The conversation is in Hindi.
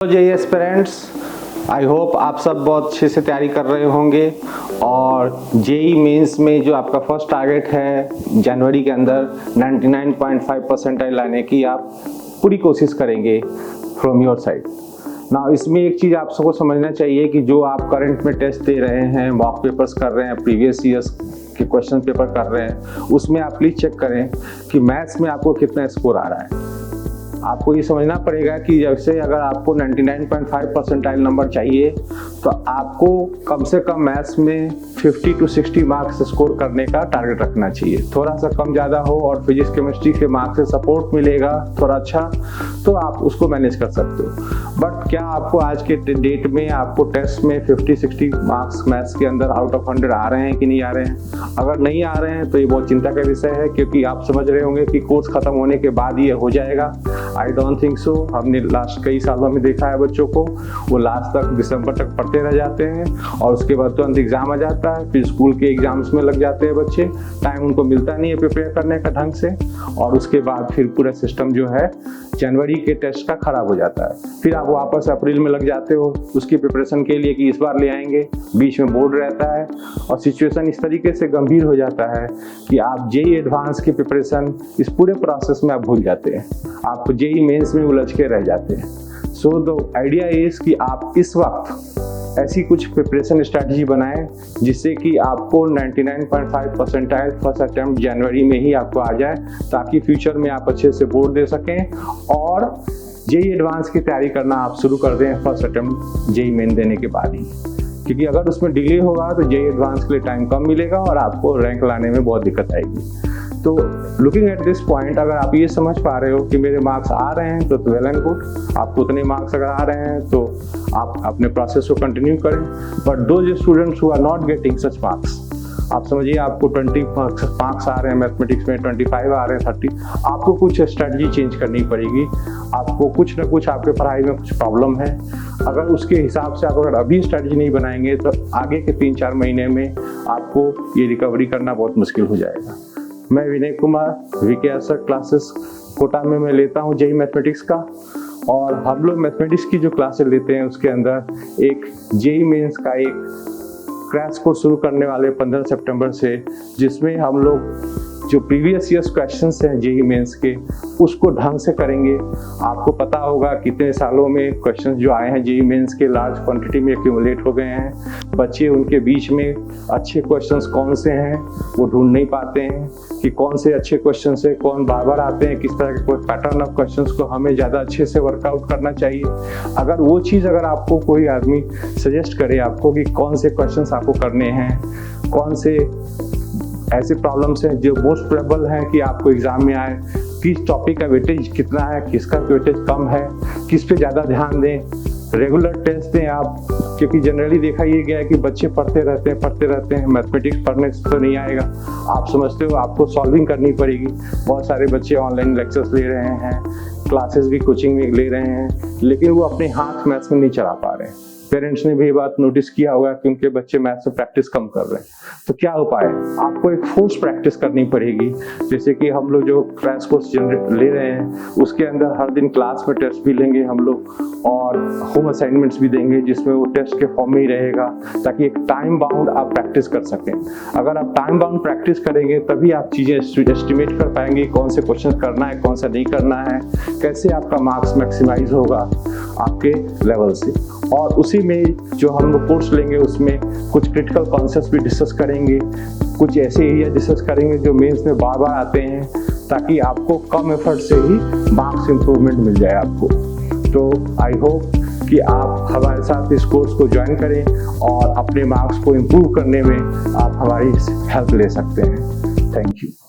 जय एस्पिरेंट्स, आई होप आप सब बहुत अच्छे से तैयारी कर रहे होंगे और जेई मेंस में जो आपका फर्स्ट टारगेट है जनवरी के अंदर 99.5 परसेंटाइल लाने की आप पूरी कोशिश करेंगे फ्रॉम योर साइड ना। इसमें एक चीज़ आप सबको समझना चाहिए कि जो आप करंट में टेस्ट दे रहे हैं, मॉक पेपर्स कर रहे हैं, प्रीवियस ईयर्स के क्वेश्चन पेपर कर रहे हैं, उसमें आप प्लीज़ चेक करें कि मैथ्स में आपको कितना स्कोर आ रहा है। आपको ये समझना पड़ेगा कि जैसे अगर आपको 99.5 परसेंटाइल नंबर चाहिए तो आपको कम से कम मैथ्स में 50 to 60 मार्क्स स्कोर करने का टारगेट रखना चाहिए। थोड़ा सा कम ज़्यादा हो और फिजिक्स केमिस्ट्री के मार्क्स से सपोर्ट मिलेगा थोड़ा अच्छा, तो आप उसको मैनेज कर सकते हो। बट क्या आपको आज के डेट में आपको टेस्ट में 50-60 मार्क्स मैथ्स के अंदर आउट ऑफ 100 आ रहे हैं कि नहीं आ रहे हैं? अगर नहीं आ रहे हैं तो ये बहुत चिंता का विषय है, क्योंकि आप समझ रहे होंगे कि कोर्स खत्म होने के बाद ये हो जाएगा। I don't think so. हमने लास्ट कई सालों में देखा है बच्चों को, वो लास्ट तक दिसंबर तक पढ़ते रह जाते हैं और उसके बाद तुरंत एग्जाम आ जाता है, फिर स्कूल के एग्जाम्स में लग जाते हैं बच्चे, टाइम उनको मिलता नहीं है प्रिपेयर करने का ढंग से, और उसके बाद फिर पूरा सिस्टम जो है जनवरी के टेस्ट का खराब हो जाता है। फिर आप वापस अप्रैल में लग जाते हो उसकी प्रिपरेशन के लिए कि इस बार ले आएंगे, बीच में बोर्ड रहता है और सिचुएशन इस तरीके से गंभीर हो जाता है कि आप जेई एडवांस की प्रिपरेशन इस पूरे प्रोसेस में आप भूल जाते हैं, आप जेई मेंस में उलझ के रह जाते हैं। सो द आइडिया इज कि आप इस वक्त ऐसी कुछ प्रिपरेशन स्ट्रैटेजी बनाएं जिससे कि आपको 99.5 परसेंटाइल फर्स्ट अटेम्प्ट जनवरी में ही आपको आ जाए, ताकि फ्यूचर में आप अच्छे से बोर्ड दे सकें और जेई एडवांस की तैयारी करना आप शुरू कर दें फर्स्ट अटेम्प्ट जेई मेन देने के बाद ही। क्योंकि अगर उसमें डिले होगा तो जेई एडवांस के लिए टाइम कम मिलेगा और आपको रैंक लाने में बहुत दिक्कत आएगी। तो लुकिंग एट दिस पॉइंट, अगर आप ये समझ पा रहे हो कि मेरे मार्क्स आ रहे हैं तो वेल एंड गुड, आपको उतने मार्क्स अगर आ रहे हैं तो आप अपने प्रोसेस को कंटिन्यू करें। But those students who are not getting such marks, आप समझिए आपको 20 मार्क्स आ रहे हैं मैथमेटिक्स में, 25 आ रहे हैं 30, आपको कुछ स्ट्रेटजी चेंज करनी पड़ेगी। आपको कुछ ना कुछ आपके पढ़ाई में कुछ प्रॉब्लम है, अगर उसके हिसाब से आप अगर अभी स्ट्रेटजी नहीं बनाएंगे तो आगे के 3-4 महीने में आपको ये रिकवरी करना बहुत मुश्किल हो जाएगा। मैं विनय कुमार, वीके असर क्लासेस कोटा में मैं लेता हूँ जेई मैथमेटिक्स का, और हम लोग मैथमेटिक्स की जो क्लासेस लेते हैं उसके अंदर एक जेई मेंस का एक क्रैश कोर्स शुरू करने वाले 15 सितंबर से, जिसमें हम लोग जो प्रीवियस ईयर्स क्वेश्चंस हैं जेई मेंस के उसको ढंग से करेंगे। आपको पता होगा कितने सालों में क्वेश्चंस जो आए हैं जेई मेंस के लार्ज क्वांटिटी में एक्यूमुलेट हो गए हैं। बच्चे उनके बीच में अच्छे क्वेश्चंस कौन से हैं वो ढूंढ नहीं पाते हैं कि कौन से अच्छे क्वेश्चंस है, कौन बार बार आते हैं, किस तरह के कोई पैटर्न ऑफ क्वेश्चंस को हमें ज़्यादा अच्छे से वर्कआउट करना चाहिए। अगर वो चीज़ अगर आपको कोई आदमी सजेस्ट करे आपको कि कौन से क्वेश्चंस आपको करने हैं, कौन से ऐसे प्रॉब्लम्स हैं जो मोस्ट प्रोबेबल हैं कि आपको एग्जाम में आए, किस टॉपिक का वेटेज कितना है, किसका वेटेज कम है, किस पे ज़्यादा ध्यान दें, रेगुलर टेस्ट दें आप। क्योंकि जनरली देखा ये गया है कि बच्चे पढ़ते रहते हैं, मैथमेटिक्स पढ़ने से तो नहीं आएगा। आप समझते हो आपको सॉल्विंग करनी पड़ेगी। बहुत सारे बच्चे ऑनलाइन लेक्चर्स ले रहे हैं, क्लासेस भी कोचिंग में ले रहे हैं, लेकिन वो अपने हाथ मैथ्स में नहीं चला पा रहे हैं। पेरेंट्स ने भी ये बात नोटिस किया होगा कि उनके बच्चे मैथ्स में प्रैक्टिस कम कर रहे हैं। तो क्या उपाय है? आपको एक फोर्स प्रैक्टिस करनी पड़ेगी। जैसे कि हम लोग जो क्रैश कोर्स ले रहे हैं उसके अंदर हर दिन क्लास में टेस्ट भी लेंगे हम लोग और होम असाइनमेंट्स भी देंगे, जिसमें वो टेस्ट के फॉर्म में ही रहेगा, ताकि एक टाइम बाउंड आप प्रैक्टिस कर सकें। अगर आप टाइम बाउंड प्रैक्टिस करेंगे तभी आप चीज़ें एस्टिमेट कर पाएंगे, कौन से क्वेश्चन करना है, कौन सा नहीं करना है, कैसे आपका मार्क्स मैक्सिमाइज होगा आपके लेवल से। और उसी में जो हम लोग कोर्स लेंगे उसमें कुछ क्रिटिकल कॉन्सेप्ट्स भी डिस्कस करेंगे, कुछ ऐसे एरिया डिस्कस करेंगे जो मेंस में बार बार आते हैं, ताकि आपको कम एफर्ट से ही मार्क्स इंप्रूवमेंट मिल जाए आपको। तो आई होप कि आप हमारे साथ इस कोर्स को ज्वाइन करें और अपने मार्क्स को इम्प्रूव करने में आप हमारी हेल्प ले सकते हैं। Thank you.